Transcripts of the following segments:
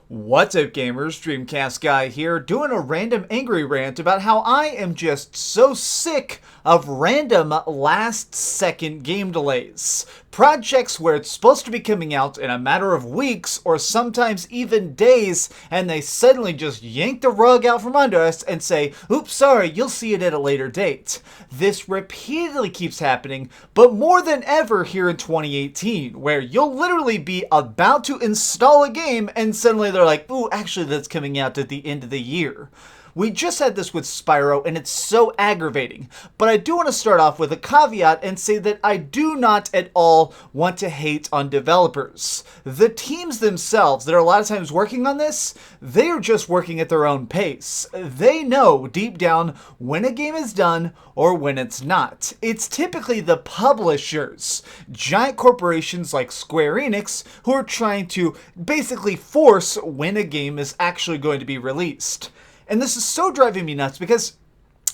What's up, gamers? DreamcastGuy here, doing a random angry rant about how I am just so sick of random last-second game delays. Projects where it's supposed to be coming out in a matter of weeks or sometimes even days, and they suddenly just yank the rug out from under us and say, oops, sorry, you'll see it at a later date. This repeatedly keeps happening, but more than ever here in 2018, where you'll literally be about to install a game and suddenly they're like, ooh, actually that's coming out at the end of the year. We just had this with Spyro, and it's so aggravating. But I do want to start off with a caveat and say that I do not at all want to hate on developers. The teams themselves that are a lot of times working on this, they are just working at their own pace. They know deep down when a game is done or when it's not. It's typically the publishers, giant corporations like Square Enix, who are trying to basically force when a game is actually going to be released. And this is so driving me nuts because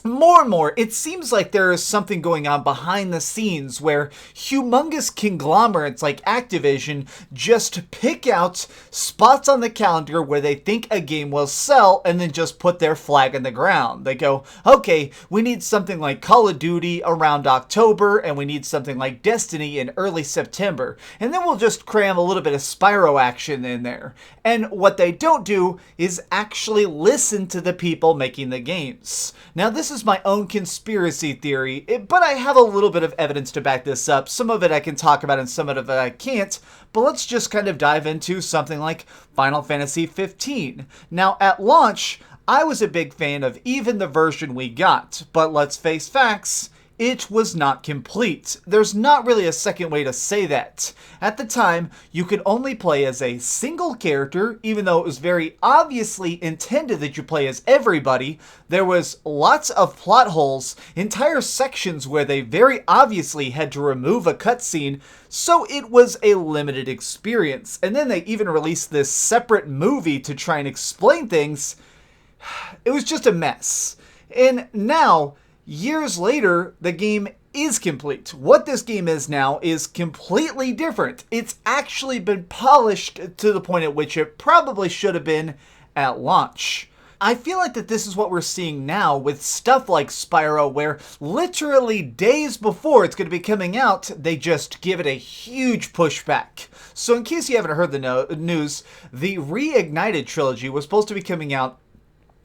more and more, it seems like there is something going on behind the scenes where humongous conglomerates like Activision just pick out spots on the calendar where they think a game will sell and then just put their flag in the ground. They go, okay, we need something like Call of Duty around October and we need something like Destiny in early September. And then we'll just cram a little bit of Spyro action in there. And what they don't do is actually listen to the people making the games. Now, this is my own conspiracy theory, but I have a little bit of evidence to back this up. Some of it I can talk about and some of it I can't, but let's just kind of dive into something like Final Fantasy 15. Now, at launch, I was a big fan of even the version we got, but let's face facts, it was not complete. There's not really a second way to say that. At the time, you could only play as a single character, even though it was very obviously intended that you play as everybody. There was lots of plot holes, entire sections where they very obviously had to remove a cutscene, so it was a limited experience. And then they even released this separate movie to try and explain things. It was just a mess. And now, years later, the game is complete. What this game is now is completely different. It's actually been polished to the point at which it probably should have been at launch. I feel like that this is what we're seeing now with stuff like Spyro, where literally days before it's going to be coming out, they just give it a huge pushback. So in case you haven't heard the news, the Reignited Trilogy was supposed to be coming out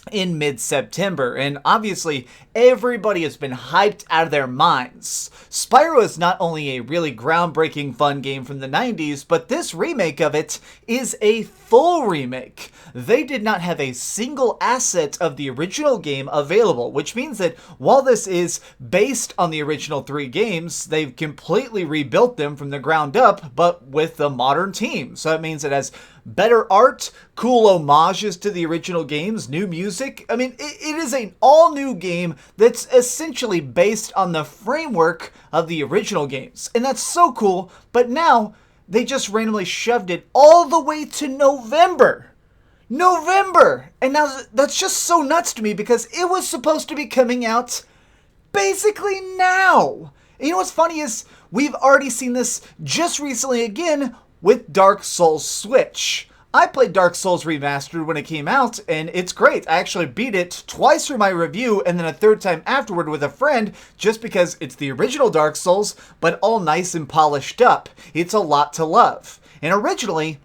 in mid-September, and obviously everybody has been hyped out of their minds. Spyro is not only a really groundbreaking fun game from the 90s, but this remake of it is a full remake. They did not have a single asset of the original game available, which means that while this is based on the original 3 games, they've completely rebuilt them from the ground up, but with a modern team. So that means it has better art, cool homages to the original games, new music. I mean, it is an all-new game that's essentially based on the framework of the original games. And that's so cool, but now they just randomly shoved it all the way to November. And now that's just so nuts to me because it was supposed to be coming out basically now. And you know what's funny is we've already seen this just recently again with Dark Souls Switch. I played Dark Souls Remastered when it came out, and it's great. I actually beat it twice for my review, and then a third time afterward with a friend, just because it's the original Dark Souls, but all nice and polished up. It's a lot to love. And originally,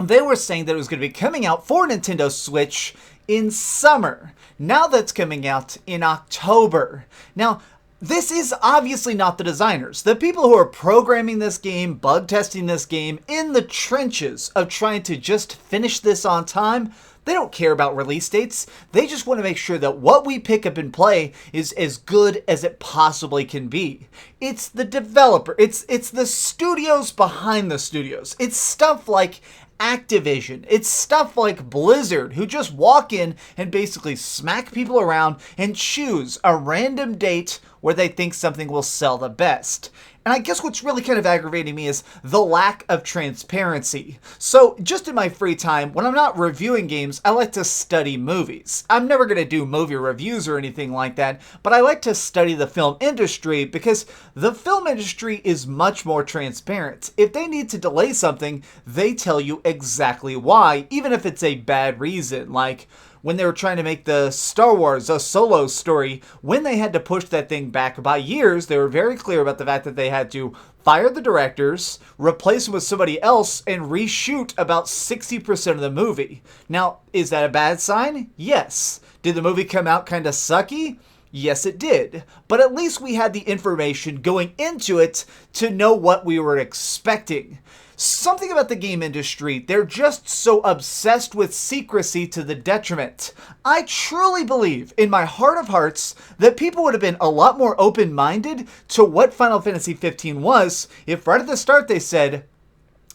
they were saying that it was going to be coming out for Nintendo Switch in summer. Now that's coming out in October. Now, this is obviously not the designers. The people who are programming this game, bug testing this game, in the trenches of trying to just finish this on time, they don't care about release dates. They just want to make sure that what we pick up and play is as good as it possibly can be. It's the developer. It's the studios behind the studios. It's stuff like Activision. It's stuff like Blizzard, who just walk in and basically smack people around and choose a random date where they think something will sell the best. And I guess what's really kind of aggravating me is the lack of transparency. So just in my free time, when I'm not reviewing games, I like to study movies. I'm never going to do movie reviews or anything like that, but I like to study the film industry because the film industry is much more transparent. If they need to delay something, they tell you exactly why, even if it's a bad reason. Like when they were trying to make the Star Wars a Solo story, when they had to push that thing back by years, they were very clear about the fact that they had to fire the directors, replace them with somebody else, and reshoot about 60% of the movie. Now, is that a bad sign? Yes. Did the movie come out kind of sucky? Yes, it did. But at least we had the information going into it to know what we were expecting. Something about the game industry, they're just so obsessed with secrecy to the detriment. I truly believe, in my heart of hearts, that people would have been a lot more open-minded to what Final Fantasy 15 was if right at the start they said,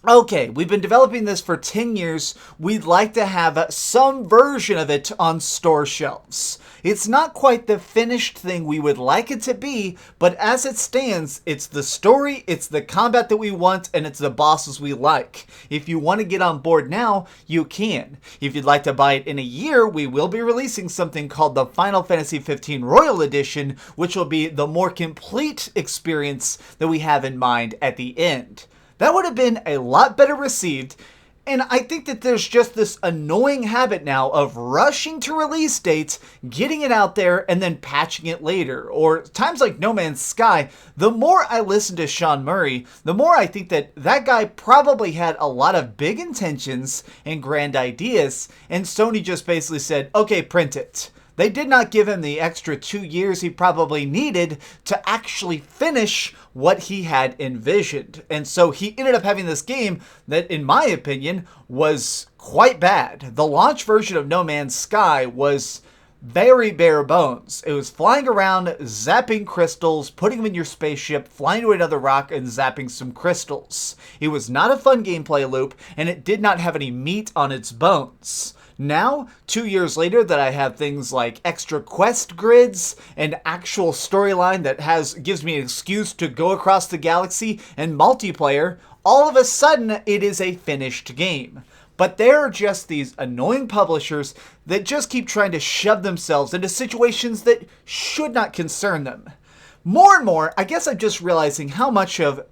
okay, we've been developing this for 10 years. We'd like to have some version of it on store shelves. It's not quite the finished thing we would like it to be, but as it stands, it's the story, it's the combat that we want, and it's the bosses we like. If you want to get on board now, you can. If you'd like to buy it in a year, we will be releasing something called the Final Fantasy 15 Royal Edition, which will be the more complete experience that we have in mind at the end. That would have been a lot better received, and I think that there's just this annoying habit now of rushing to release dates, getting it out there, and then patching it later. Or times like No Man's Sky, the more I listen to Sean Murray, the more I think that that guy probably had a lot of big intentions and grand ideas, and Sony just basically said, okay, print it. They did not give him the extra 2 years he probably needed to actually finish what he had envisioned. And so he ended up having this game that, in my opinion, was quite bad. The launch version of No Man's Sky was very bare bones. It was flying around, zapping crystals, putting them in your spaceship, flying to another rock, and zapping some crystals. It was not a fun gameplay loop, and it did not have any meat on its bones. Now, 2 years later, that I have things like extra quest grids and actual storyline that gives me an excuse to go across the galaxy and multiplayer, all of a sudden it is a finished game. But there are just these annoying publishers that just keep trying to shove themselves into situations that should not concern them. More and more, I guess I'm just realizing how much of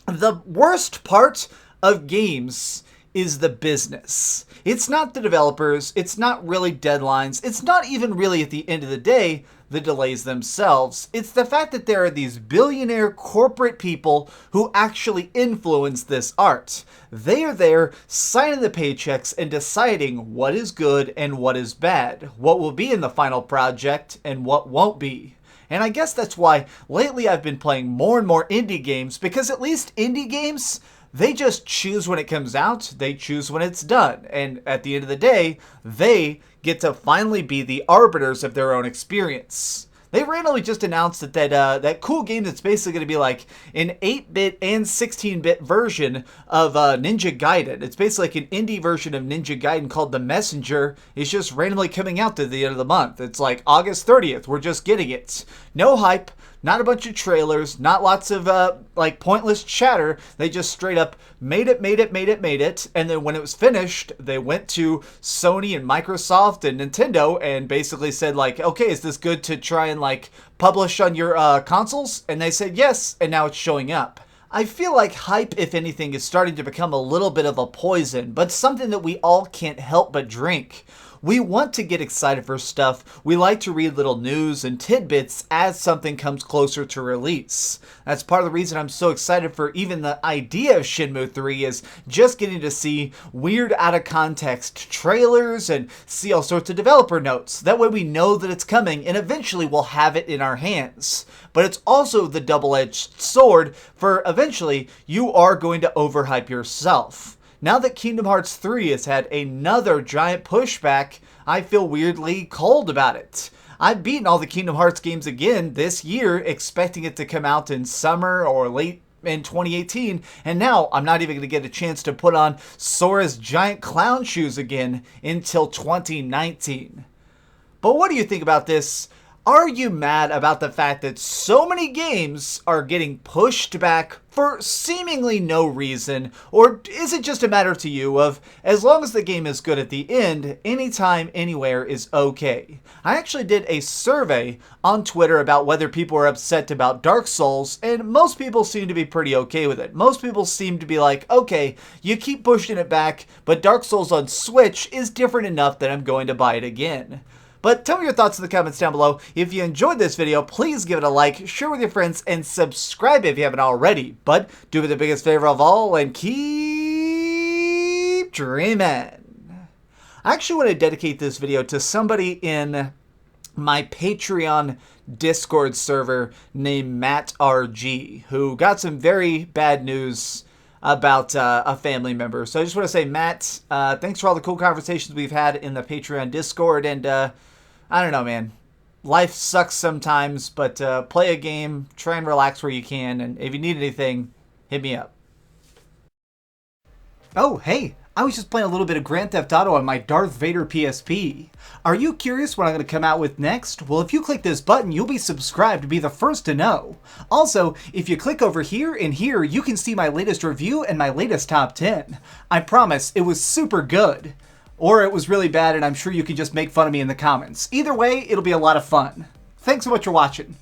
the worst part of games is the business. It's not the developers, it's not really deadlines, it's not even really at the end of the day the delays themselves. It's the fact that there are these billionaire corporate people who actually influence this art. They are there signing the paychecks and deciding what is good and what is bad, what will be in the final project and what won't be. And I guess that's why lately I've been playing more and more indie games, because at least indie games, they just choose when it comes out, they choose when it's done, and at the end of the day, they get to finally be the arbiters of their own experience. They randomly just announced that cool game that's basically going to be like an 8-bit and 16-bit version of Ninja Gaiden. It's basically like an indie version of Ninja Gaiden called The Messenger. It's just randomly coming out to the end of the month. It's like August 30th. We're just getting it. No hype. Not a bunch of trailers, not lots of pointless chatter. They just straight up made it. And then when it was finished, they went to Sony and Microsoft and Nintendo and basically said like, okay, is this good to try and publish on your consoles? And they said yes, and now it's showing up. I feel like hype, if anything, is starting to become a little bit of a poison, but something that we all can't help but drink. We want to get excited for stuff. We like to read little news and tidbits as something comes closer to release. That's part of the reason I'm so excited for even the idea of Shenmue 3 is just getting to see weird out of context trailers and see all sorts of developer notes. That way we know that it's coming and eventually we'll have it in our hands. But it's also the double-edged sword for eventually you are going to overhype yourself. Now that Kingdom Hearts 3 has had another giant pushback, I feel weirdly cold about it. I've beaten all the Kingdom Hearts games again this year, expecting it to come out in summer or late in 2018, and now I'm not even going to get a chance to put on Sora's giant clown shoes again until 2019. But what do you think about this? Are you mad about the fact that so many games are getting pushed back for seemingly no reason? Or is it just a matter to you of, as long as the game is good at the end, anytime, anywhere is okay? I actually did a survey on Twitter about whether people were upset about Dark Souls, and most people seem to be pretty okay with it. Most people seem to be like, okay, you keep pushing it back, but Dark Souls on Switch is different enough that I'm going to buy it again. But tell me your thoughts in the comments down below. If you enjoyed this video, please give it a like, share with your friends, and subscribe if you haven't already. But do me the biggest favor of all and keep dreaming. I actually want to dedicate this video to somebody in my Patreon Discord server named Matt RG, who got some very bad news about a family member. So I just want to say, Matt, thanks for all the cool conversations we've had in the Patreon Discord, and I don't know, man. Life sucks sometimes, but play a game, try and relax where you can, and if you need anything, hit me up. Oh, hey, I was just playing a little bit of Grand Theft Auto on my Darth Vader PSP. Are you curious what I'm going to come out with next? Well, if you click this button, you'll be subscribed to be the first to know. Also, if you click over here and here, you can see my latest review and my latest top 10. I promise, it was super good. Or it was really bad, and I'm sure you can just make fun of me in the comments. Either way, it'll be a lot of fun. Thanks so much for watching.